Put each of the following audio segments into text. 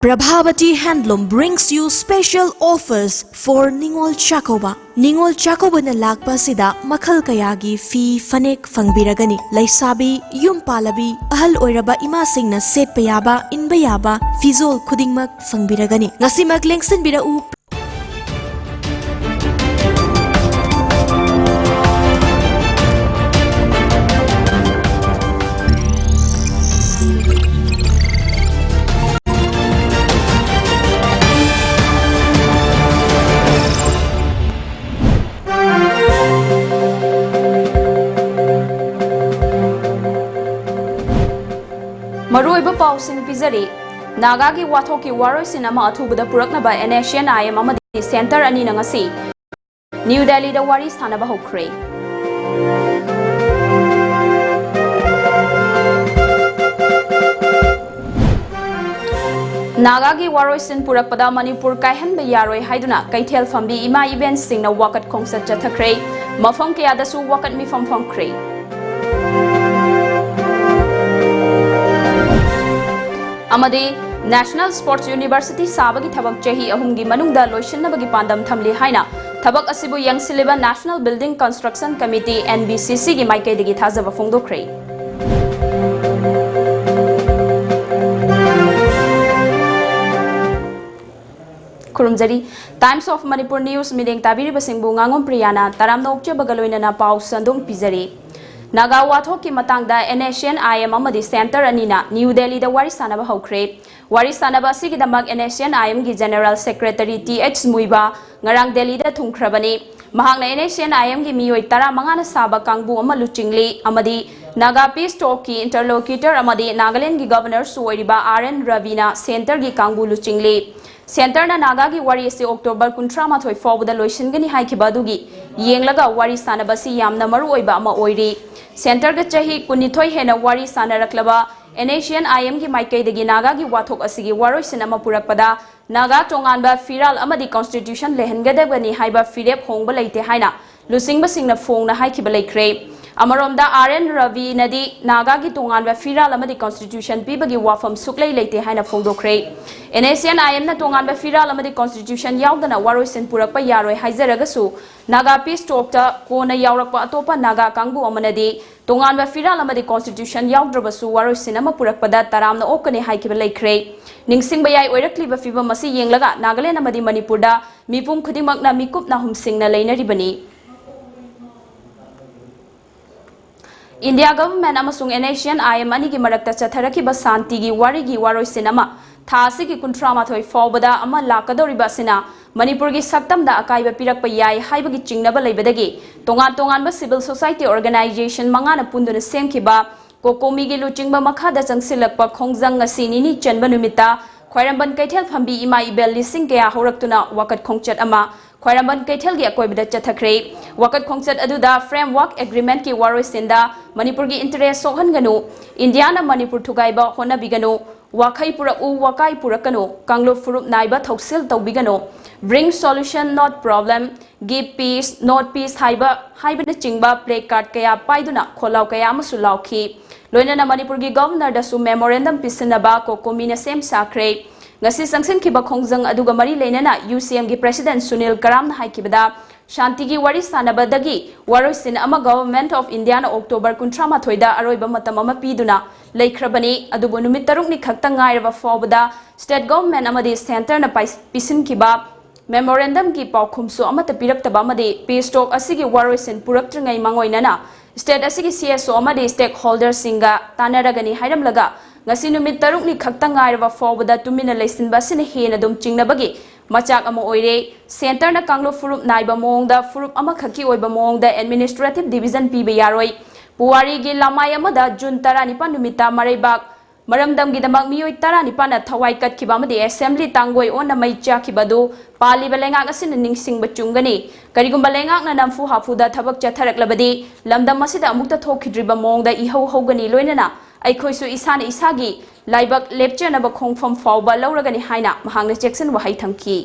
Prabhavati Handloom brings you special offers for Ningol Chakoba. Ningol Chakoba na lakpa sida makhal kayagi fi fanek fangbiragani. Laisabi, yum palabi, ahal oiraba imasing na set payaba, inbayaba, fizol kudingmak fangbiragani. Ngasi maglengsan bira u Maruiba pausing pizari Nagagi Watoki Waro Cinema Atubada Puraknaba and Asian I Amadi Center Anina Ngasi New Delhi the Wari Sanaba Hokre Nagagi Waroisin Purakpada Manipur Kaihan Bayaroi Haiduna Kaitel Fambi Ima events sing na Wakat Kongsa Chatakre Mafam Kayadasu Wakat Mi from Kre Amadi National Sports University Sabagi Thabak Chahi Ahumgi Manungda Loishinabagi Pandam Thamli Haina Thabak Asibu Young Siliba National Building Construction Committee NBCC gi Maike Digi Thazaba Fongdokre Kurumjari Times of Manipur News Mideng Tabiri Basingbu Ngangom Priyana Taram Nokche Bagaloina na Pau Sandung Pizari Naga Wathoki Matangda NASIAN IM Amadi Center Anina New Delhi the Wari Sanaba Hokre Wari Sanaba Sigidamag NASIAN IM gi General Secretary TH Muiba Ngarang Delhi da Thungkrabani Mahangna NASIAN IM gi Miyoi Tara Mangana Saba Kangbu Ama Luchingli Amadi Naga Peace Talk ki interlocutor Amadi Nagaland gi Governor Suoiriba RN Ravina Center gi Kangbu Luchingli Center na Naga gi Wari se October 13 fawda loishingani haikibadugi yenglaga Wari Sanaba si yamna maru oiba ama oiri Center ga chahi kunithoi hena Wari Sanaraklaba NASIAN IM gi Maikei degi Naga gi wathok asigi waroi sinama purakpada Naga tonganba firal amadi constitution lehengadabani haiba firep hongba leite haina lusingba singna phongna haikiba leikre Amaromda RN Ravi Nadi Naga gi tonganba firal amadi constitution pibagi wafam suklei leite haina phongdokre NASIAN IM na tonganba firal amadi constitution yaudana waroi sin purakpa yaroi haizaragasu Naga Peace Talk ta kona yaurakpa atopa Naga kangbu amanadi tonganba firal amadi constitution yaudrabasu waroi sinama purakpada taramna okane haikiba leikre Ningsing bayai oirakliba fiba masi yenglaga Nagaland amadi Manipurda mipum khudimagna mikupna humsingna leinaribani India government amasung NASIAN IM ani gi marakta chatharaki ba santi gi wari gi waroi sinama thasi gi kuntrama thoi fawbada ama lakadoriba sina Manipur gi saktamda akaiba pirakpa yai haibagi chingnaba leibadagi tongan ba civil society organization mangana punduna semkiba kokomi gi luchingba makhada changsilakpa khongjang ngasi nini chanba numita khwairamban kaithel phambi ima ibel lising kaya horaktuna wakat khongchat ama Khwairamban Kaithel gi akoibada chathakre wakat khongchat aduda framework agreement ki waroi sinda Manipur gi interest sohanganu Indiana Manipur thugaiba hona bigano wakai wakai purakano kanglo furup naiba thoksil tawbigano bring solution not problem give peace not peace haiba na chingba play card kaya paiduna kholau kaya amasu lauki loinana Manipur gi governor da su memorandum pisinaba ko komina sem sakre Ngasi sangsin kiba khongjang aduga mari leinana UCM gi President Sunil Karam haikibada Shanti gi wari sanabadagi waroi sin ama Government of India na October 13 da aroiba matam ama piduna leikrabani adubu numit taruk ni khakta ngairaba fawbada State Government amadi Center na pisin kiba Memorandum gi paukhumsu amata piraktaba amadi Peace Talk asigi waroi sin puraktrngai mangoinana State asigi CSO amadi stakeholders singa tanaragani hairamlaga Ngasi numit taruk ni khakta ngairaba fawbada tumina leisinba sina hena dum chingnabagi machak ama oire center na kanglo furup naiba mongda furup ama khaki oiba mongda administrative division piba yaroi puwari gi lamai amada June 19 numita mareibak maramdam gi damak miyoi 19 na thawai kat kiba amadi assembly tangoi on na mai chakibadu pali balengak asina ningsing bachungani karigum balengak na namfu hafuda thabak chatharaklabadi lamdam masida amukta thokhidriba mongda ihau hogani loinana Aikhoisu isana isagi laibak lepchenaba khongfam fawba lauragani haina mahangna Jackson wahai thamki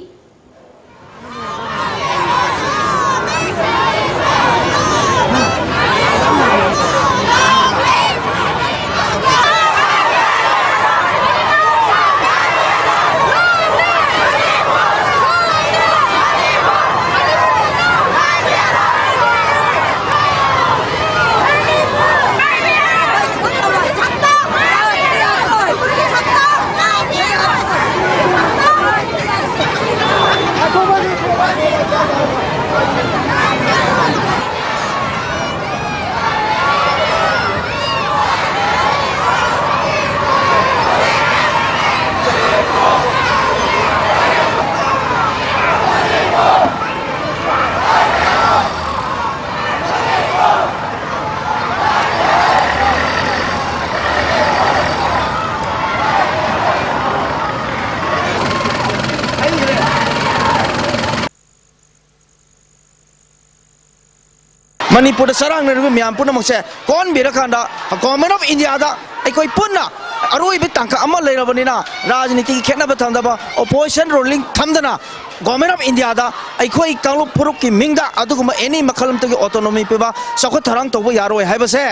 Manipur sarang na miyam puna mokse kon bira khanda government of India da aikoi punna aroi bi tangka amal leirabani na rajniti khena ba thamda ba opposition ruling thamdana government of India da aikoi kanglup puruk ki mingda aduguma any makhalam to autonomy pe ba sakho tharang to bo yaroi haiba se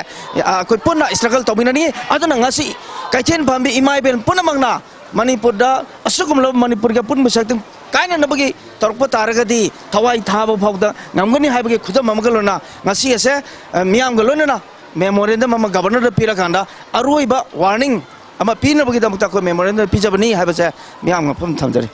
koi punna struggle tobinani aduna ngasi kaichen phambi imai ben puna mangna Manipur da asugum lo Manipur ga pun besakting kaina nabagi torpa taragadi thawai thaba phawda ngamgani haibagi khudam amagalona ngasi ase miyam galona na memorandum ama governor da pira kanda aroiba warning ama pina bagi damukta ko memorandum pijabani haibase miyam ngapam thamjari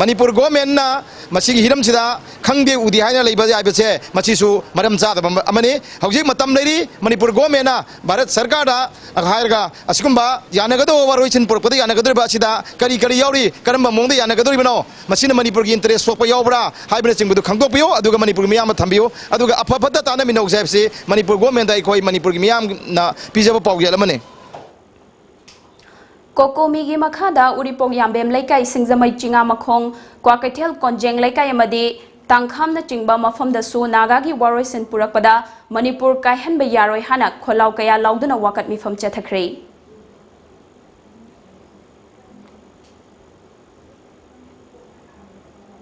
Manipur government na masigi hiram sida khangde udi haina leiba yaibase machisu maram cha da amani hauji matam leiri Manipur government na Bharat sarkar da hairga askumba yanagado waroichin porpadi yanagado ba sida kari kari yauri karamba mongde yanagado bino masina Manipur gi interest sokpa yaubra haibra chingbu khangdo piyo aduga Manipur miyam thambiyo aduga afafada tana minok jaipse Manipur government da ikoi Manipur gi miyam na pijaba pawgel amane Kokomi gi makhada uripok yambem laikai singjamai chinga makhong kwakaithel konjeng laikai amadi tangkham na chingba mafam da su naga gi waroisin purakpada Manipur kaihan ba yaroi hana kholau kaya lauduna wakat mifam chathakre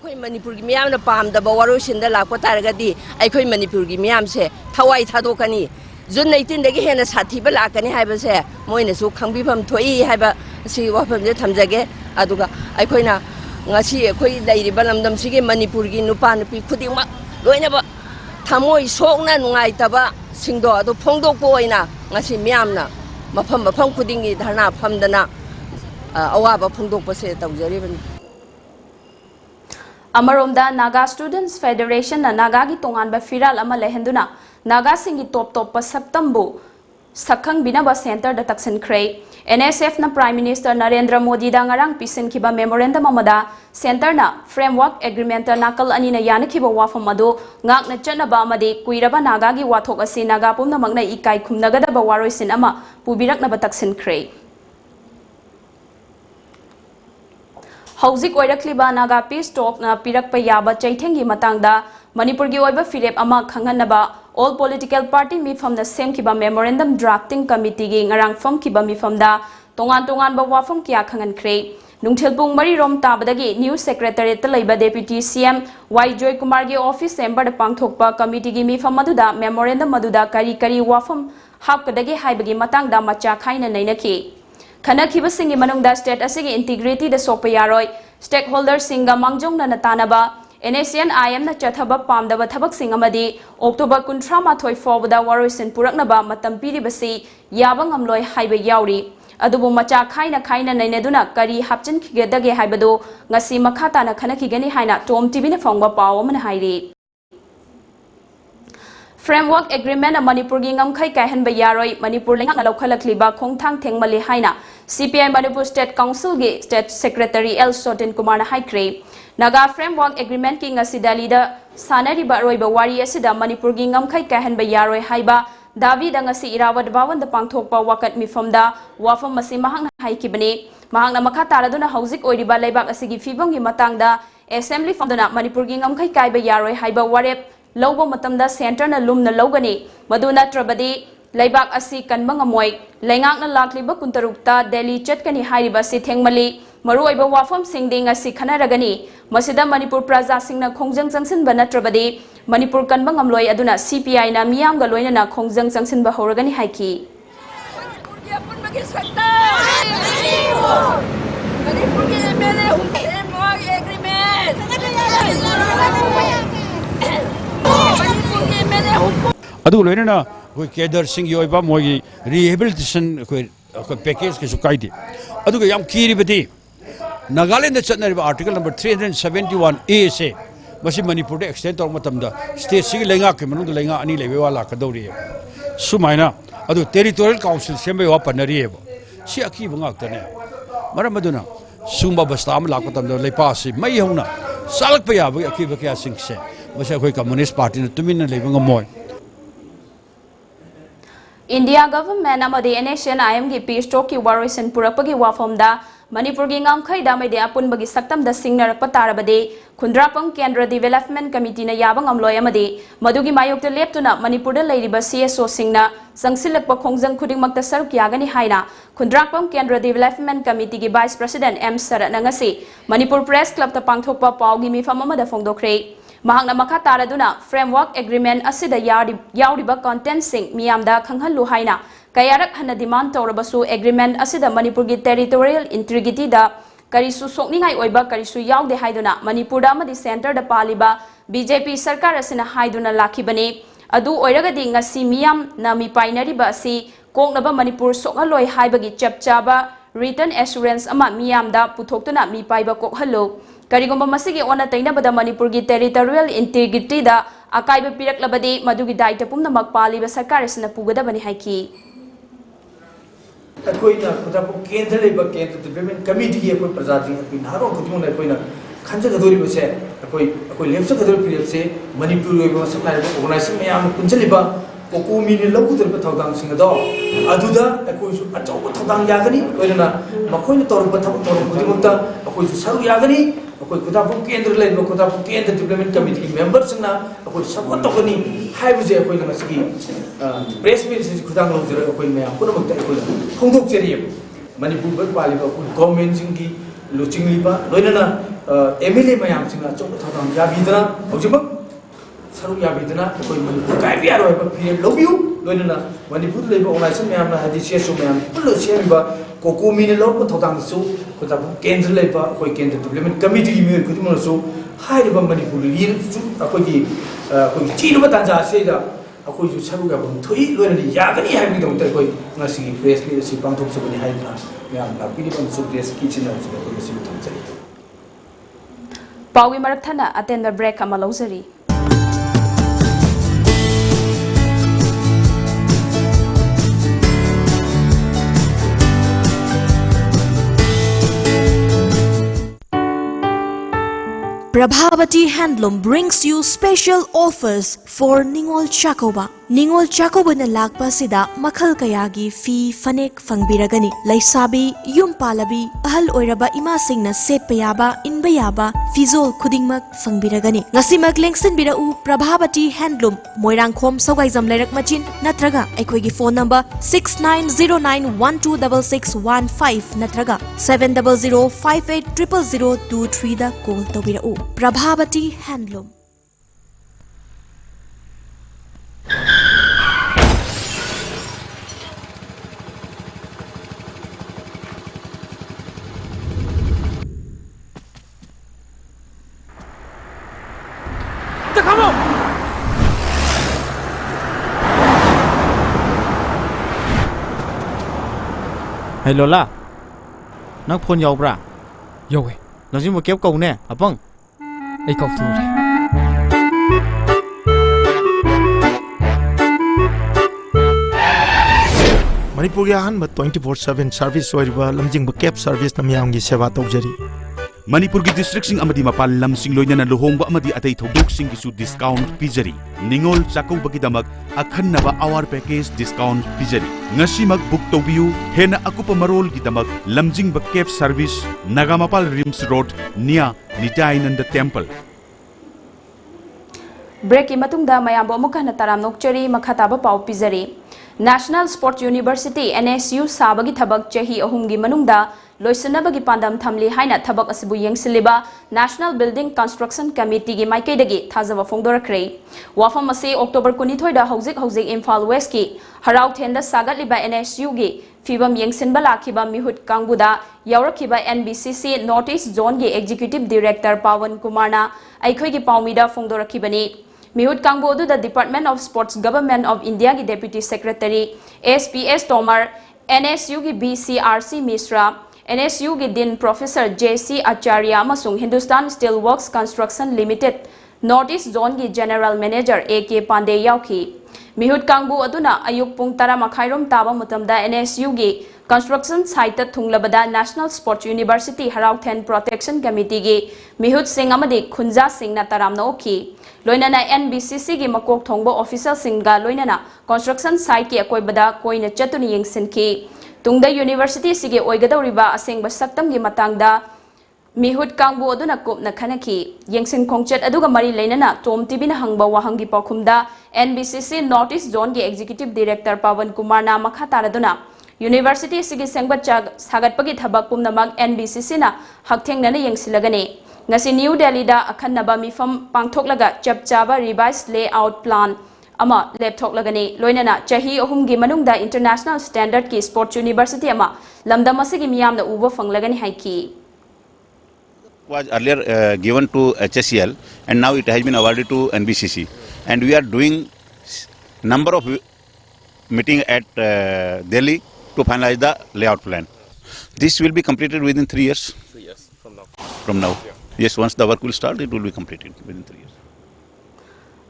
khoi Manipur gi miyam na pam da ba waroisin da lakpa taragadi ai khoi Manipur gi miyam se thawai thadokani June 19 dagi hena sathi ba lakani haiba se moina su khangbifam thoi haiba si wafam je thamjage aduga ai khoina ngasi khoi dairi balamdam sige Manipur gi nupa nupi khudingma loina ba thamoi sokna nungai taba singdo adu phongdok po oina ngasi miyamna mafam khudingi dharna phamdana awa ba phongdok pa se tawjari ban Amaromda Naga Students Federation na Naga gi tongan ba firal ama lehenduna Naga singi top pa September sakhang binaba center da taksin khrei NSF na Prime Minister Narendra Modi da ngarang pisin kiba memorandum amada center na framework agreement nakal ani na yana kiba wafam adu ngak na chana ba amadi kuiraba Naga gi wathok asi Naga pumna magna ikai khumnagada ba waroisin ama pubirak na ba taksin khrei Hauzik oirakliba Naga Peace Talk na pirakpa yaba chaithengi matangda Manipur gi oiba firep ama khanganaba all political party mifam na sem kiba memorandum drafting committee gi ngarang fam kiba mifam da tongan ba wafam kya khangan khrei nungthilpung mari rom tabadagi new secretary ta leiba deputy CM Y Joy Kumar gi office chamber da pangthokpa committee gi mifam maduda memorandum maduda kari wafam hapkadagi haibagi matangda macha khaina nainaki Khanakhiba singi manungda state asigi integrity da sokpa yaroi stakeholders singa mangjongna natanaba NACN IM na chathaba pamdaba thabak sing amadi October 13 fawbada waroisin puraknaba matam piribasi yaba ngamloi haiba yauri adubu macha khaina nainaduna kari hapchin khigedage haibado ngasi makhata na khanakhigani haina tom TV na phongba paw amana hairi Framework Agreement a Manipur gi ngamkhai kaihan ba yaroi Manipur lenga na lokhalakliba khongthang thengmali haina CPI Manipur State Council gi State Secretary L Sotin Kumar na haikre Naga Framework Agreement ki ngasi dalida sanari ba roiba wari asida Manipur gi ngamkhai kaihan ba yaroi haiba davi da ngasi irawat bawan da pangthokpa wakat mifamda wafam masi mahang na haikibani mahang na makha taraduna hauzik oiriba leibak asigi fibam gi matangda Assembly famdana Manipur gi ngamkhai kai ba yaroi haiba warep Lobo matamda center na lumna logani maduna trabadi laibak asi kanba ngamoi lengak na lakliba kuntarukta Delhi chatkani hairiba si thengmali maruiba wafam singding asi khanaragani masida Manipur praja singna khongjang jangsin bana trabadi Manipur kanba ngamloi aduna CPI na miyam ga loina na khongjang jangsin ba horagani haiki Adu loina koi kedar sing yoi ba moi rehabilitation koi package ke sukai di adu ga yam kiri bati Nagaland da chatna riba article number 371A se masi Manipur de extend tor matam da state sig lenga ke manung lenga ani lewe wala ka dori sumaina adu territorial council sembe wa panari ebo si aki bangak tane maram maduna sumba bastam la ko tam da lepa si mai hona salak pa ya ba aki ba kya sing se masa koi communist party na tumin na lewe ngamoy India government amadi NACN IM gi peace talk ki waroisin purakpagi wafamda Manipur gi ngamkhaida maide apunbagi saktamda singnarakpa tarabade Khundrapang Kendra Development Committee na yabang amloy amade madugi mayokta leptuna Manipur da leiriba CSO singna sangsilakpa khongjang khudingmakta saruk yagani haina Khundrapang Kendra Development Committee gi Vice President M Sarat nangasi Manipur Press Club ta pangthokpa pawgi mifam amada phongdokre mahangna makha taraduna framework agreement asida yauriba content sing miyamda khanghallu haina kayarak hana demand tawrabasu agreement asida Manipur gi territorial integrity da karisu sokningai oiba karisu yaude haiduna Manipur da amadi center da paliba BJP sarkar asina haiduna lakhibani adu oiragadi ngasi miyam na mi painariba asi koknaba Manipur sokhaloi haibagi chapchaba written assurance ama miyam da puthokuna mi paiba kokhallo karigomba masigi ona tainabada Manipur gi territorial integrity da akaiba piraklabadi madugi daita pumna makpaliba sarkar asina pugadabani haiki अखोइना खुदापो केंद्र लेबा केंद्र development committee की अखोइ प्रजाति अखोइ नारो खुदिमोन अखोइना खंजगदोरि बसे अखोइ लेप्सगदोरि period से मणिपुर लेबा supply organisation मयाम कुंजलिबा कोकोमीनि लबुदरबा थौदांग सिंगदो अदुदा अखोइसु अचौब थौदांग यागनी ओइना मखोइना तौरबा थबक तौर खुदिमोक्ता अखोइसु सरु यागनी अखोइ खुदापो केंद्र लेबा खुदापो केंद्र डेवलपमेंट कमिटी की मेंबर सिंगना अखोइ सपोर्ट तौगनी हाइबजे अखोइना मसिगी प्रेस मीट से खुदांग लौजरा अखोइ मयाम पुनमक्ता अखोइना फोंदोकचेरि मणिपुर बर पालिबा गवर्नमेंट सिंगी लुचिंगलिबा लोइना एमएलए मयाम सिंगा अचौब थौदांग याबिदना हौजिमक सरू याबिदना अखोइ मणिपुर काइबियारो है पीरियड लोबियु लोइना मणिपुर लेबा ऑर्गेनाइजेशन मयामना हदि सीएसओ मयाम पुल्लो सेमिबा कोकोमीने लौब थौदांगसु खुदापो केंद्र लेबा अखोइ केंद्र डेवलपमेंट कमिटी की मिर खुदिमोनसु हाइरबा मणिपुर लीरसु अखोइ चीनबा तांजा सेदा अखोइ सरू याबम थोइ लोइना यागनी हाइबिदम तखोइ ngasi press meet si pangthok sabani haidna miyam lakpini bam su press ki china su ko si thamchari Pawi marak thana atenda break ama lawzari Prabhavati Handloom brings you special offers for Ningol Chakoba. Ningol Chakoba na lakpa sida makhal kayagi fi fanek fangbiragani. Laisabi, yum palabi, ahal oiraba imasing na setpayaba, inbayaba, fizol kudingmak fangbiragani. Ngasimak lengsen birau Prabhavati Handloom, Moirangkhom Sawgaizam Lairak Machin, natraga, aikhoigi phone number 6909126615, natraga 700580023 da call tawirau. Prabhavati Handloom. Hey Lola, nang phone yaw bra? Yaw eh. Lazim mo kep kau ne, apang? Ay kau tu re. Manipur gi ahan 24/7 service oiriba lamjing ba cab service namyam gi seva tawjari. Manipur gi district sing amadi mapal lam sing loina luhongba amadi atai thodok sing gisu discount pijari. Ningol Chakoba gi damak akhanaba hour package discount pijari. Ngasi mag book tobiu hena akupa marol gi damak lamjing ba cab service Nagamapal Rims Road near Nitayananda Temple. Break imatungda mayambo amukha na taram nokchari makhataba pau pizari National Sport University NSU sabagi thabak chahi ahumgi manungda loisanabagi pandam thamli haina thabak asibu yengsiliba National Building Construction Committee gi maikaidagi thajaba phongdorakre wafam ase October 22 da hojik Imphal West ki harau thenda sagatliba NSU gi fibam yengsinba lakhiba mihut kangbuda yaurakhiba NBCC Northeast Zone gi Executive Director Pawan Kumarna aikhoi gi paumida phongdorakhibani Mihut Kangbodu, the Department of Sports Government of India ki Deputy Secretary, SPS Tomar, NSU ki BCRC Misra, NSU ki Dean Professor JC Acharya Masung, Hindustan Steel Works Construction Limited, Northeast Zone ki General Manager AK Pandey Yauki. Mihut Kangbu aduna ayuk pung tara makhairom taba mutamda NSU ki Construction Site Thunglabada National Sports University Harau 10 Protection Committee ki Mihut Singh amadi Khunja Singh na taramna oki. Loinana NBCC ki makok thongbo official singga loinana construction site ki akoibada koina chatuni yengsin ki tungda university sige oigadoriba asengba saktam gi matangda mihut kangbu aduna kupna khanaki yengsin khongchet aduga mari leinana tom tv na hangba wahangi pakhumda NBCC Northeast Zone gi executive director Pawan Kumar na makha taraduna university sige sengba sagatpagi thabak pumnamak NBCC na hakthengna yengsilagani ngasi New Delhi da akhanaba mifam pangthoklaga chapchaba revised layout plan ama laptop lagani loinana chahi ahumgi manungda international standard ki sports university ama lamdam asigi miyamna uba fanglagani haiki was earlier given to HSCL and now it has been awarded to NBCC and we are doing number of meeting at Delhi to finalize the layout plan. This will be completed within 3 years. 3 years from now. Yes, once the work will start, it will be completed within 3 years.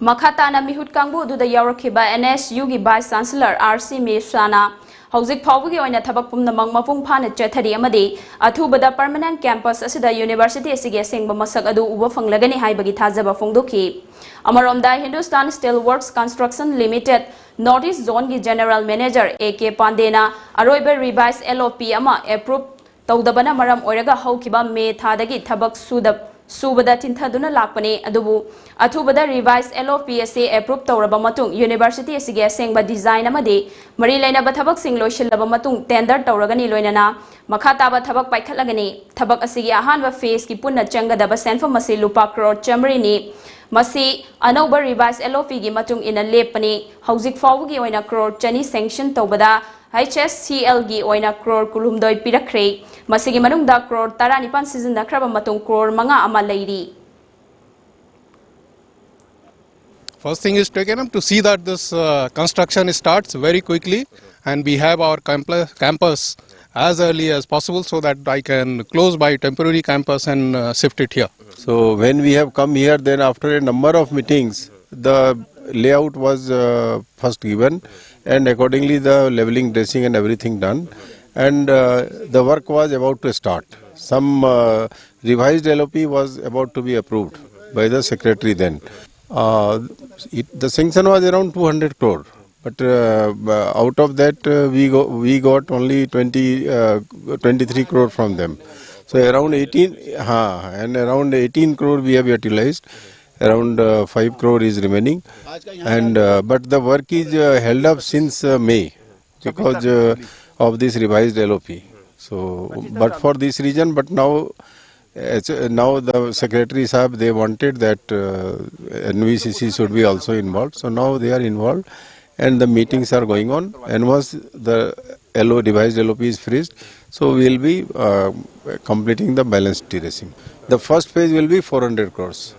Makhatana mihut kangbu du da yarakhiba NSU gi Vice Chancellor RC Mishana hauzik phawgi oina thabak pumnamang mapung phana chathari amadi athubada permanent campus asida university asige sengba masak adu uba fanglagani haibagi thajaba phongdokhi amaromda Hindustan Steel Works Construction Limited Northeast Zone gi General Manager AK Pandena aroiba revised LOP ama approve tawdabana maram oiraga haukiba me thadagi thabak subada tinthaduna lakpane adubu athubada revised LOP ase approve tawraba matung university asige sengba design amadi mari laina ba thabak sing loishilaba matung tender tawragani loinana makhataba thabak paikhatlagani thabak asige ahanba phase ki punna changadaba senfam ase lupa crore chamri ni masi anauba revised LOP gi matung ina lepani hauzik fawgi oina crore chani sanction tawbada HSCL gi oina crore kulumdoi pirakre masigi manungda crore taranipan season na kraba matung crore manga ama leiri. First thing is taken up to see that this construction starts very quickly and we have our campus as early as possible so that I can close my temporary campus and shift it here. So when we have come here, then after a number of meetings, the layout was first given and accordingly the leveling, dressing and everything done, and the work was about to start. Some revised LOP was about to be approved by the secretary then. The sanction was around 200 crore, but out of that we got only 23 crore from them. So around 18 crore we have utilized. Around 5 crore is remaining, and but the work is held up since May because of this revised LOP. So, but for this reason, but now the secretary sahab, they wanted that NVCC should be also involved. So now they are involved, and the meetings are going on. And once the revised LOP is finished, so we will be completing the balance terracing. The first phase will be 400 crores.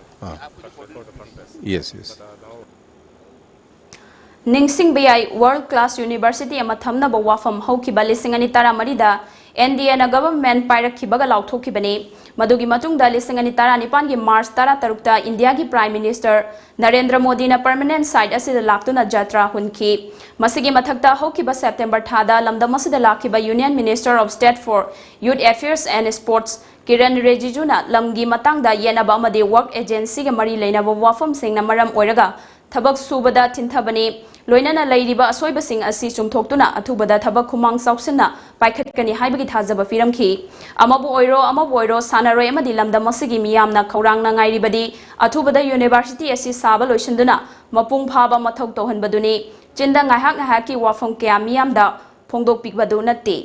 Yes. Ningsing Bayai World Class University ama thamna ba wafam haukiba lisingani tara marida NDA na government pairakhibaga lauthokibani madugi matungda lisingani tara nipan gi March tara tarukta India gi Prime Minister Narendra Modi na permanent site asida laktuna jatra hunki masigi mathakta haukiba September thada lamdam asida lakhiba Union Minister of State for Youth Affairs and Sports Kiran Rijiju na lamgi matangda yenaba amadi work agency ga mari leinaba wafam singna maram oiraga thabak subada tinthabani loinana leiriba asoiba sing asi chumthoktuna athubada thabak khumang sausina paikhatkani haibagi thajaba firamki amabu oiro sanaroi amadi lamdam asigi miyamna khaurangna ngairibadi athubada university asi saba loisinduna mapung phaba mathok tohanbaduni chinda ngahak ki wafam kya miyamda phongdok pikbadu natte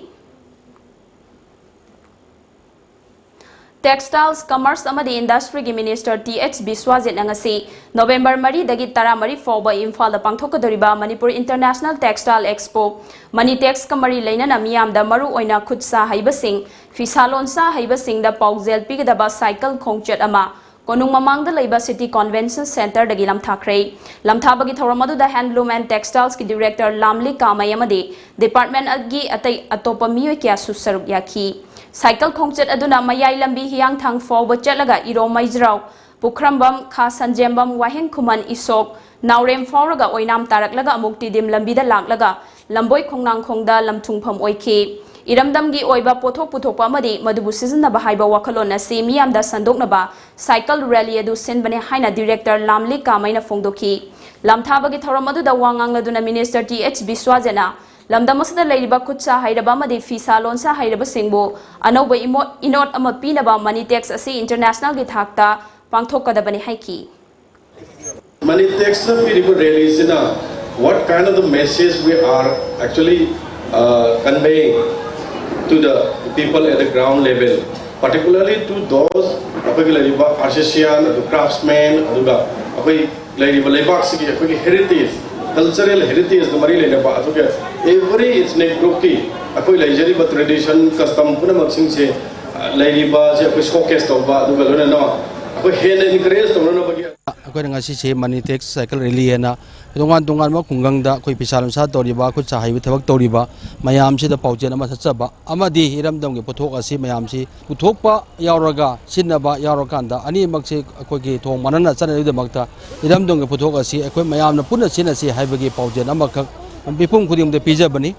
Textiles, Commerce and Industry Minister TX Biswajit Nangasi, November Mari Dagi Taramari Foba Infal the Pangtokadoriba, Manipur International Textile Expo, Manitex Kamari Lena Miam the Maru Oina Kutsa Haibasing, Fisalonsa Haibasing the Pauzel Pigadaba Cycle Kongchet Ama, Konung Mamang the Labour City Convention Center the Gilam Thakre, Lamtabagi Thoramadu the Handloom and Textiles Director Lamli Kamayamadi, Department Agi Atay Atopa Miyakya Susar Yaki. Cycle Kongchet Aduna Mayai Lambi Hiang Tang forward Jalaga Iro Maizrao, Pukrambam, Kasanjembam, Wahin Kuman Isok, Naurem Foraga Oinam Taraklaga Mukti Dim Lambida Laklaga, Lamboy Kongnang Kongda Lamtungpam Oike, इरमदमगी ओइबा पोथोक पुथोकपा अमदि मदुबु सिजनबा हाइबा वखलोन असि मियामदा संदोकनबा cycle rally अदु सिनबने हाइना director लामली कामैना फोंदोखी लामथाबगी थौरम अदुदा वांगांगलदुना minister TH. बिस्वाजना लमदमसदा लैरिबा खुदसा हाइरबा अमदि फिसा लोनसा हाइरबा सिंबो अनौबा इनोट अमा पीनबा money tax असि international गी थाकता पांगथोकदबने हाइकी Money tax rally what kind of the message we are actually conveying to the people at the ground level, particularly to those artisans, craftsmen, heritage, cultural heritage, every ethnic group tradition, custom, showcase अखोई ngasi se money tax cycle rally na dongan dongan ma kungang da khoi pisalon sa toriba khu cha haibi thabak toriba mayam si da pauchen ama sachaba amadi hiramdam ge pothok asi mayam si puthokpa yauraga sinaba yaurokanda ani makse akhoi ge thong manana chanai de makta hiramdam ge pothok asi akhoi mayam na punna sinasi haibi ge pauchen ama khak bipum khudim de pijabani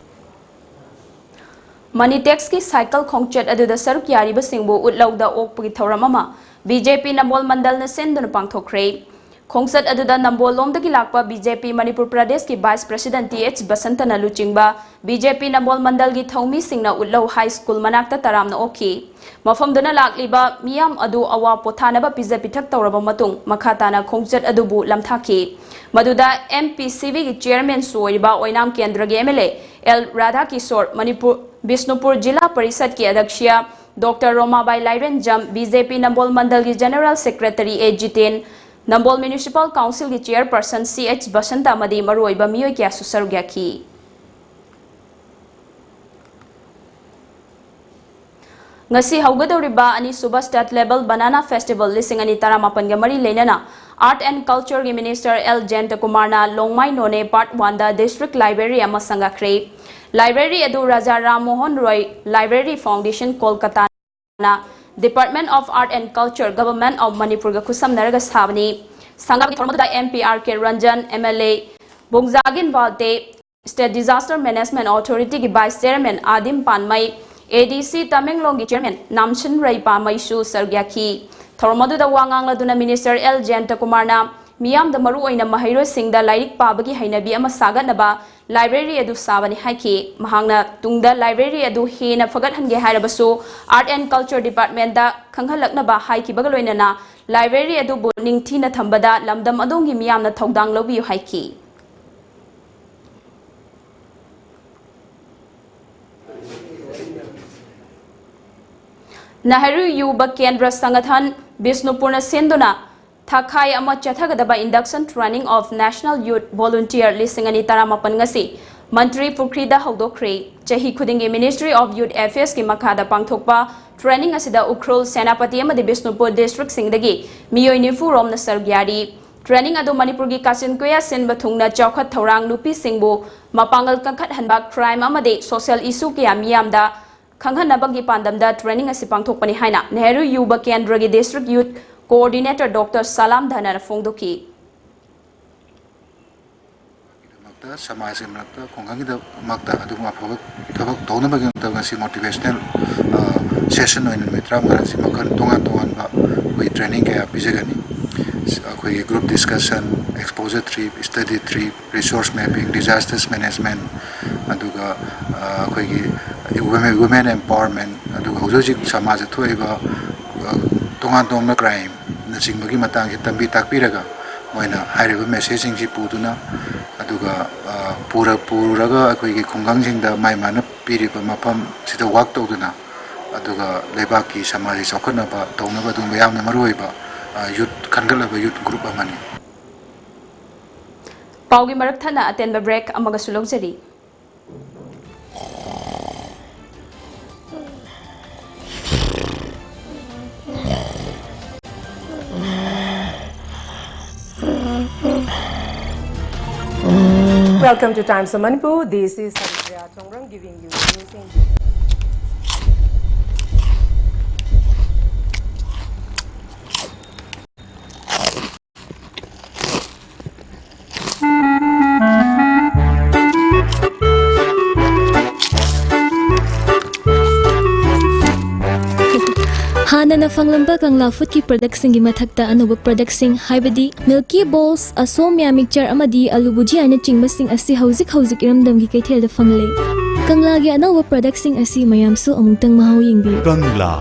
money tax की cycle खोंगचेट अदुदा सरुक यारिबा सिंगबो उटलौदा ओकपगी थौरममा BJP Nambol Mandal ने सेंदुन पांगथोखरे खोंगचेट अदुदा नंबोल लोमदगी लाकपा BJP Manipur Pradesh की वाइस प्रेसिडेंट टी.एच. बसंतना लुचिंगबा बीजेपी नंबोल मंडल की थौमी सिंगना उटलौ हाई स्कूल मनाक्ता तरामना ओखी मफमदुना लाकलिबा मियाम अदु अवा पोथानबा पिजा पिथक तौरबा मतुंग मखाताना खोंगचेट अदुबु लमथाखी मदुदा एमपीसीवी की चेयरमैन सोइबा ओइनाम केंद्र के एमएलए एल राधा किशोर मणिपुर बिष्णुपुर जिला परिषद की अध्यक्ष डॉक्टर रोमाबाई लाइरेन जम बीजेपी नंबोल मंडल की general secretary A Jiten Nambol municipal council की चेयरपर्सन सी.एच. बसंता मदी मरुइबा मियोय क्या सुसरुग्याखी ngasi haugadoriba ani suba state level banana festival lising ani taramapan ga mari leinana art and culture gi minister L. Jayanta Kumar na longmai none part 1 da district library ama sangakre library edu Raja Ram Mohan Roy library foundation Kolkata na department of art and culture government of Manipur ga khusam naraga sabani sangab gi thormada MP R.K. Ranjan MLA Bongjagin Balte state disaster management authority gi vice chairman Adim Panmai ADC Tamenglong Chairman Namchin Raipa Maisu Sargyaki Thormadu da Wangang Laduna Minister L. Jayanta Kumar na Miyam the Maru oina Mahiro Singh da Lairik Pabagi Hainabi ama Saganaba library edu sabani haiki mahangna tungda library edu hena fagat hange hairabasu art and culture department da khanghalakna ba haiki bagaloina na library edu bu ningthina thambada lamdam adongi miyamna thodang lobi haiki Nehru Yuba Kendra Sangathan Bisnupurna Sinduna Thakai ama Chathagadaba induction training of National Youth Volunteer Lisingani Taramapan ngasi Mantri Pukrida Hodokre Chahi Kudingi Ministry of Youth Affairs ki Makada Pangthokpa training asida Ukrul Senapati amadi Bisnupur district singdagi Miyoy Nifu Rom na Sargyari training ado Manipur gi Kasin Kuya Sin Bathungna Chawkhat Thorang Nupi Singbu Mapangal Kangkhat Hanba crime amadi social issue ki amiyamda Kanghanabagi Pandamda training as Pangthokpani Haina, Nehru Yuba Kendra District Youth Coordinator Dr. Salam Dhana Fongdoki. Samaj Makta, Kongangi Makta, Aduma Tonabag motivational session in Mitra Marasimakan Tonga Tonga with training Pizagani, group discussion, exposure trip, study trip, resource mapping, disasters management, Aduga women empowerment, Aduga Hujik Samaj Tueva Tonga Tonga crime, Nasingmagi Matang Tambi Takpiraga, when I have a messaging Jiputuna, Aduga Puraga, Kongang the Maimana Piripa Mapam, Sita Waktoduna, Aduga Lebaki, Samari Sokanaba, Tonaba Dumbayam Maruiba, youth Kangalaba youth group of money. Paugi Maraktana attend the break Amagasulogzeri. Welcome to Times of Manipur. This is Haripriya Chongrang giving you news in हाना फंगलंबा Kangla food की products की मथक्ता अनोब products हाइबदी milky bowls Asomiya mixture अमदी आलू भुजिया ने चिंगबसिंग असि हौजिक हौजिक इरमदम की कैथेल द फंगले कंगला की अनोब प्रोडक्ट्स असि मयामसु अमुक्तंग महाउ यिंगबी कंगला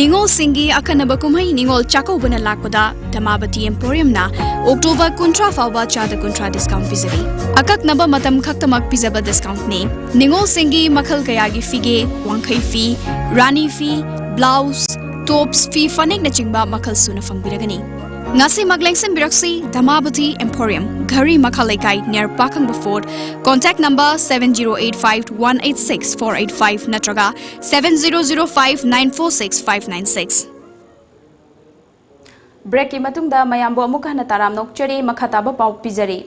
निंगोल सिंगी अखनब कुमई निंगोल चाकौबना लाकपदा धमाबती एम्पोरियम ना अक्टोबर 13 फाउबा चाद 13 डिस्काउंट पिजरी अककनब मतम खक्तमक पिजब डिस्काउंट ने निंगोल सिंगी मखल कयागी फीगे वांखई फी रानी फी ब्लाउज टॉप्स फी फनेक नचिंगबा मखल सुना फंगबिरगनी ngasi maglengsem biraksi Dhamabati Emporium Ghari Makhalaikai near Pakang Before contact number 7085186485 natraga 7005946596 break ki matungda mayambo amukha na taram nokchari makhataba pau pizari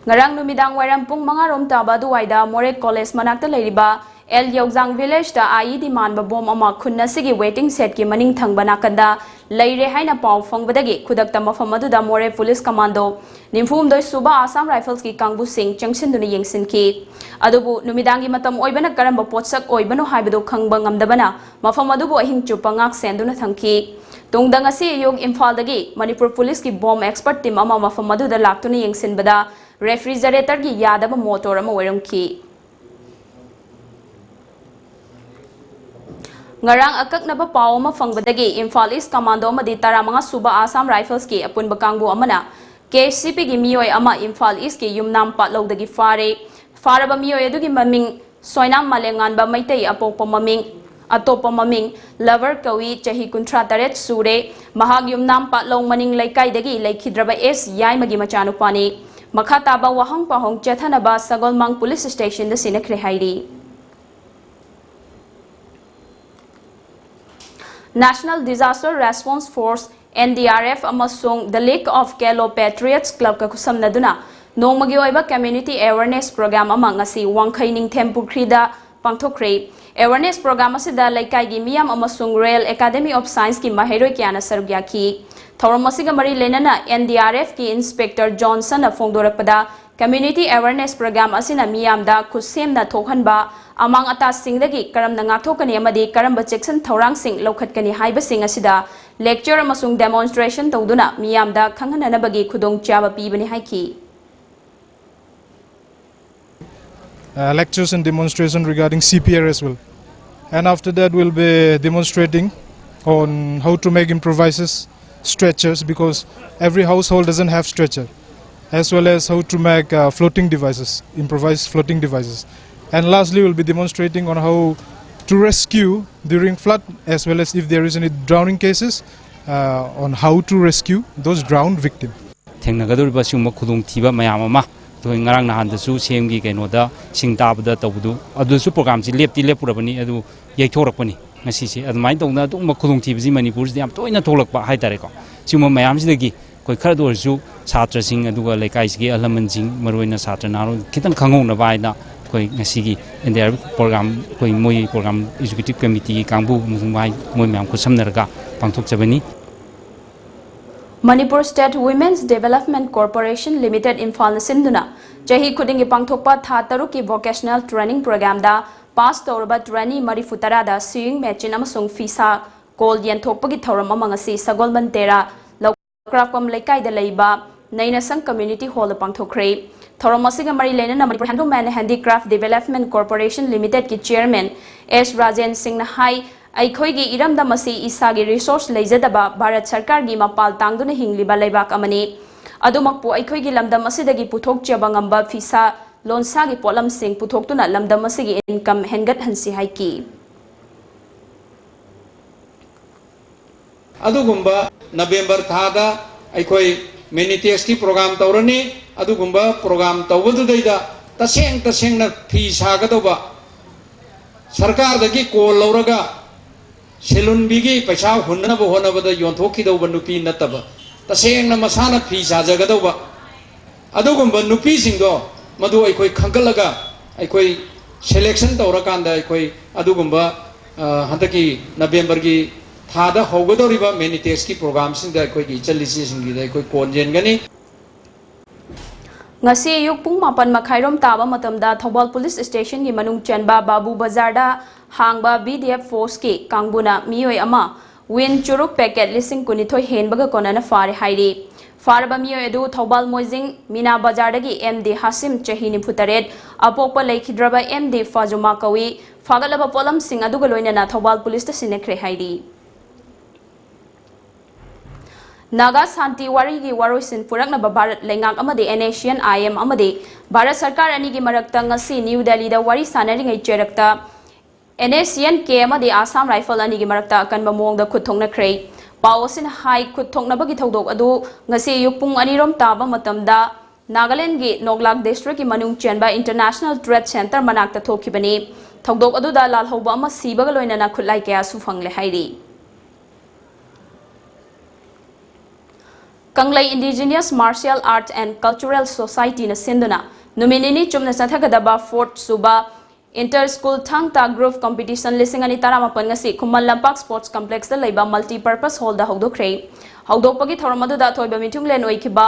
ngarang numidang wairam pung 5 rom taba duwaida More College manakta leiriba El Yogjang village da IED manba bom ama khunna sigi waiting set ki maning thangba nakanda leire haina pau fangbadagi khudakta mafam aduda More Police Commando nimphum doi suba Assam Rifles ki kangbu sing junction duni yengsin ki adubu numidangi matam oibana karamba potsak oibano haibado khangba ngamdabana mafam adubu ahing chupa ngak senduna thangki tungdang asi yog Imphal dagi Manipur Police ki bomb expert team ama mafam aduda laktuna yengsin bada refrigerator ki yadaba motor ama oiramki ngarang akaknaba paw ma fangbadagi Imphal East Commando amadi taramanga suba Assam Rifles ki apunba kangbu amana KCP gi miyoi ama Imphal East ki yumnam patlogdagi faraba miyoi adugi maming soinam malengan ba maitai apokpa maming atopa maming lover kawi chahi kuntra taret sure mahag yumnam patlong maning laikai dagi laikhidraba S yaimagi machanu pani makhataba wahang pahong chathanaba Sagolmang Police Station da sinakre hairi National Disaster Response Force NDRF amasung the League of Kelo Patriots Club ka kusamnaduna nongmagi oiba community awareness program amang ngasi wangkhai ningthem pukrida pangthokre awareness program asida laikai gi miyam amasung Royal Academy of Science ki mahiroi kyana sarugya ki thorom asiga mari lenana NDRF ki Inspector Johnson afongdorakpada community awareness program asina miyamda khusemna thokhanba amang ata singdagi karam na ngathokani amadi karamba section thorang sing lokhatkani haiba sing asida lecture amasung demonstration tawduna miyamda khanghananabagi khudong chaba pibani haiki lectures and demonstration regarding CPR as well, and after that we'll be demonstrating on how to make improvised stretchers because every household doesn't have stretcher, as well as how to make floating devices, improvised floating devices. And lastly, we'll be demonstrating on how to rescue during flood, as well as if there is any drowning cases, on how to rescue those drowned victims. Thengnagaduriba singma khudong thiba mayam ama to ngarang nahan da su semgi kenoda singtabda tawdu adu su program ji lepti lepurabani adu yaithorakpani ngasi se admai tawna tu ma khudong thibji Manipur ji am toina tholakpa hai tare ko singma mayam ji dagi koi khara do su chhatra sing aduga lekai gi alaman jing maroina chhatra naro kitang khangong na bai na koi ngasi gi NDR program koi moi program executive committee kangbu mungbai moi myam ko samnarga pangthok chabani Manipur State Women's Development Corporation Limited Imphal Sinduna Jahi Kudingi Pangthokpa Tha Taruki Vocational Training Program da pass Torba Training Marifutara da Sewing Machine amasung Fisa Gold Yan Thokpagi Thoram amangasi Sagolman Tera Lokrapam Lekai da Leiba Nainasang Community Hall Pangthokre Thoram asiga mari lena Manipur Handloom and Handicraft Development Corporation Limited ki Chairman S Rajen Singh na hai Aikhoigi iramda masi isagi resource leijadaba Bharat Sarkar gi mapal tangduna hingliba leibak amani adumakpu aikhoigi lamdam asidagi puthok chaba ngamba fisa lonsagi polam sing puthoktuna lamdam asigi income hengat hansi haiki adugumba November thada aikoi mini TXT program tawrani adugumba program tawbadu daida taseng na fisa gadoba sarkar dagi call lauraga Selun bigi paisa hunna bo hona bada yonthoki do nupi nataba taseng na masana phi sajagado ba adugumba nupi singdo madu aikoi khangalaga aikoi selection tawrakanda aikoi adugumba handaki November gi थादा होगदोरिबा मेनिटेक्स की programme सिंग दा कोई की चलिसी सिंग दा कोई कोनजेन Ghani ngasi ayuk pung 4:30 taba matamda Thobal Police Station gi manung chenba Babu Bazar da hangba BDF force ki kangbuna miyoi ama win churuk packet lising kunithoi henbaga konana fare hairi farba miyoi edu Thobal Moijing Mina Bazar dagi MD Hasim Chahini Putaret apokpa leikhidraba MD Fajuma Kawi fagalaba polam sing aduga loinana Thobal Police ta sinekre hairi Naga Santi Wari gi Waroisin Purakna Bharat Lengak amadi Asian IM amadi Bharat Sarkar ani gi marakta ngasi New Delhi da wari sanari ngai cherakta Asian K amadi Assam Rifle ani gi marakta akan bamong da khuthongna khrei Paosin hai khuthongna bagi thodok adu ngasi yupung anirom taba matamda Nagaland gi Noglak District ki manung chenba International Trade Center manakta thokibani thodok adu da lalhoba ama sibaga loinana khulai kya su phangle hairi Kanglai Indigenous Martial Arts and Cultural Society na sinduna numinini chumna sathagadaba 4th suba inter-school thangta group competition lising ani taramapan ngasi Khumal Lampak Sports Complex da leiba multi-purpose hall da hogdokhrei hogdokpagi thoramadu da thoiba mitunglen oikiba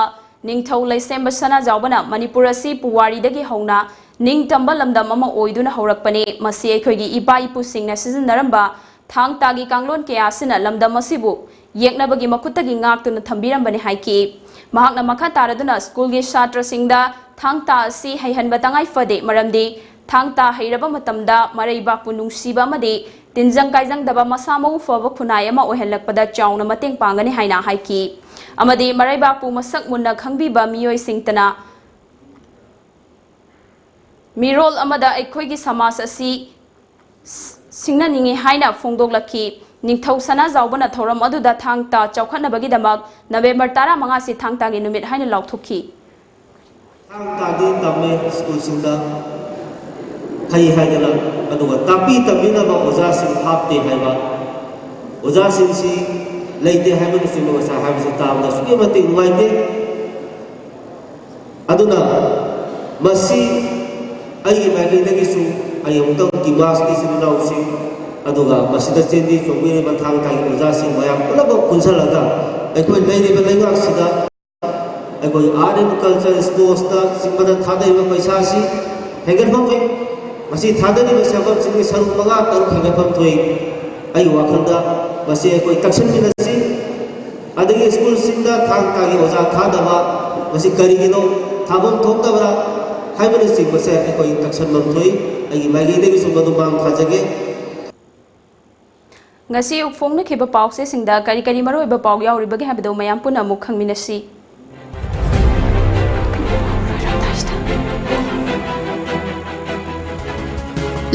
ningthau leisemba sana jawbana Manipur asi puwari dagi hongna ningtamba lamdam ama oiduna horakpani masi ekhoigi ipa ipu singna sizinaramba thangta gi kanglon ke asina lamdam asibu yeknabagi makutagi ngaktuna thambiram haiki mahakna makha taraduna school gi chatra singda thangta asi haihanba tangai fade maramdi thangta hairaba matamda maraiba punungsiba amadi tinjang kaijang daba masamau faba khunai ama ohelakpada chauna mateng pangani haina haiki amadi maraiba pu masak munna khangbiba miyoi singtana mirol amada ekhoigi samas asi singna ningi haina phongdoklaki Ningthau sana zawbana thoram aduda thangta chawkhatnabagi damak November 15 si thangta gi numit haina lauthukhi thangta di tamme school singda thai haidala aduga tapi tamina ba oja sing hapte haiba oja sing si leite haiba ni sing sa haiba sa tamda suge mate ngaite aduna masi ai magi dagi su ayamtam kimas ki sinau sing aduga masida chendi chongwe bathang thang oja sing mayam pulaba kunsalaga ekoi leire ba lengak sida ekoi art and culture sports ta simbada thadai ba paisa si heger pham thoi masi thadani ba sabab sing saru paga taru heger pham thoi ai wakhanda masi ekoi takshan mina si adagi school singda thang ta gi oja thadaba masi karigino thabon thokta bara haibani sing ba se ekoi takshan mam thoi ai magi de gi somadu bang thajage ngasi ukfong na khiba pause singda kari kari maroi ba paw yauri bagi habdo mayam puna muk khangminasi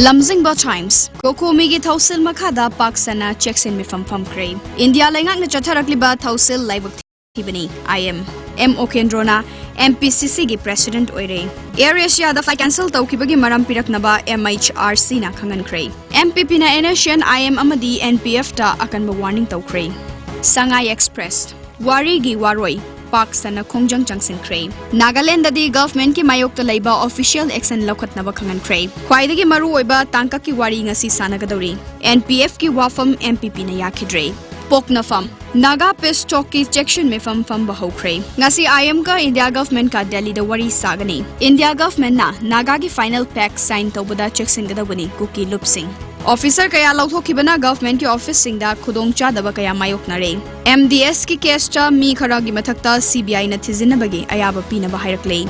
Lamjingba Times Kokomi gi thausil makhada paksana checksin mi fam kray India lengak na chatharakliba thausil laibuk thibani IM MO Kendrona MPCC gi president oire Air Asia da flight cancel tawkibagi maram piraknaba MHRC na khangan kray MPP na Asian IM amadi NPF ta akanba warning tawkray Sangai Express Wari gi waroi Park sana khongjang changsin kray Nagaland da di government ki mayok to laiba official action lokhatnaba khangan kray khwaidagi maru oiba tangka ki wari ngasi sanagadori NPF ki wafam MPP na yakhidre Poknafam Naga Peace Talk की section में फम बहौख्रे ngasi IM का India government का दिल्ली दा worry सागनी India government ना नागा की final pact sign तौबदा चेक्सिंग गदबनी कुकी लुपसिंग ऑफिसर कया लौथोखिबना गवर्नमेंट की ऑफिस सिंग दा खुदोंग चादबा कया मायोकनरे MDS की केस चा मी खरा की मथक्ता CBI न थिजिनबगी अयाबा पीनबा हायरक्ले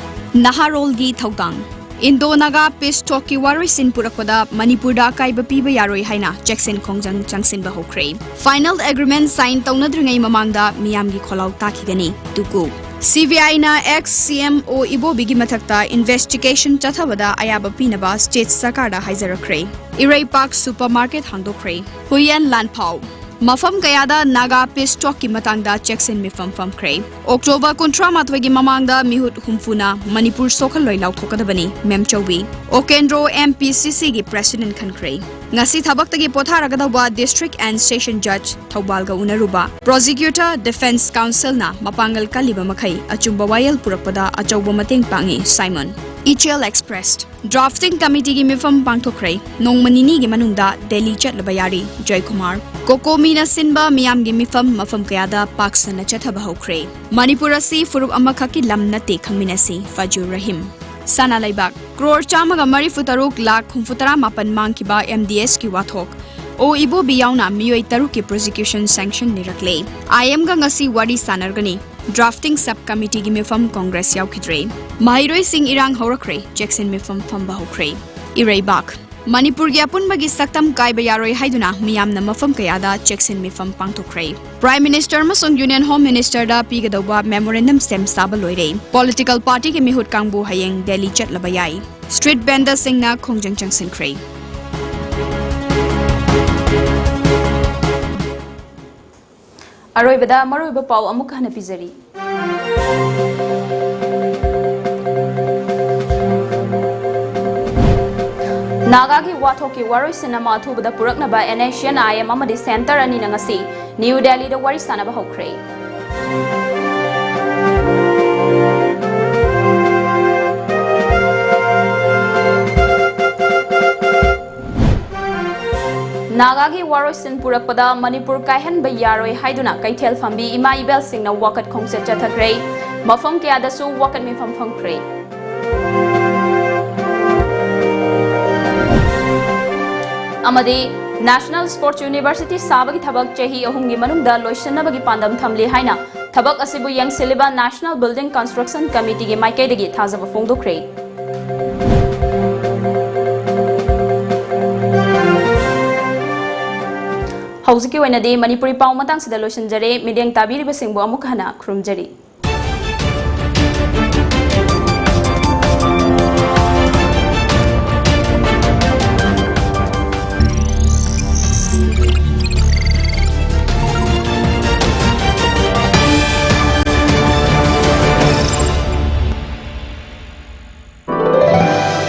नहारोल की थौतांग Indo Naga Peace Talk ki warisin purakpada Manipur da kaiba piba yaroi haina Jackson Khongjang changsin ba hokre Final agreement sign taunadringai mamangda miyam gi kholau takhigani tuku CBI na ex CMO Ibo bigi mathakta investigation chathabada ayaba pinaba state sarkar da haizarakre Irai Park supermarket hangdokre Huyan Lanpau Mafam kayada Naga Peace Talk ki matangda Jackson mi fam kray October 13 gi mamangda mihut humfuna Manipur sokhal loi lauthokadabani memchowi Okendro MPCC gi president khan kray ngasi thabak tagi potharagadawa district and session judge Thaubalga unaruba prosecutor defense counsel na mapangal kaliba makhai achumba wayal purakpada achawba mateng pangi Simon Ichel expressed. Drafting committee gi mifam pangthokre nongmanini gi manungda Delhi chatlaba yari Joy Kumar Kokomi na sinba miyam gi mafam kayada paksana chathaba hokre Manipur asi furup amakhaki lam nate khangminasi Fajur Rahim Sana Laibak crore chamaga mari futaruk lakh khumfutara mapan mangkiba MDS ki wathok O ibo biyauna miyoi taruk ki prosecution sanction nirakle IM ga ngasi wari sanargani Drafting subcommittee gi mifam Congress yaukidre Mahiroi sing irang horakre Jackson mifam famba hokre Ireibak Manipur gi apunba gi saktam kaiba yaroi haiduna miyamna mafam kayada Jackson mifam pangthokre Prime Minister masong Union Home Minister da pigadoba memorandum stem saba loire Political party gi mihut kangbu hayeng Delhi chatlaba yai Street vendor singna khongjang changsinkre Aroibada maroiba pau amuk hana pizari Nagagi wathoki waroi cinema thubada puraknaba Asian IM amadi center ani nangasi New Delhi da wari sanaba hokre Nagagi waroi sin purakpada Manipur kaihan bayaroi haiduna kaithel fambi ima ibel singna wakat khongse chathakre mafam kya su wakat mi fam phangkre Amadi National Sports University sabagi thabak chahi ahumgi manungda loisanabagi pandam thamli haina thabak asibu yang siliba National Building Construction Committee gi maikaidagi thazaba fongdokre Hauski wainadi Manipuri pau matang sida loisanjare midyang tabiriba singbu amuk hana khurumjari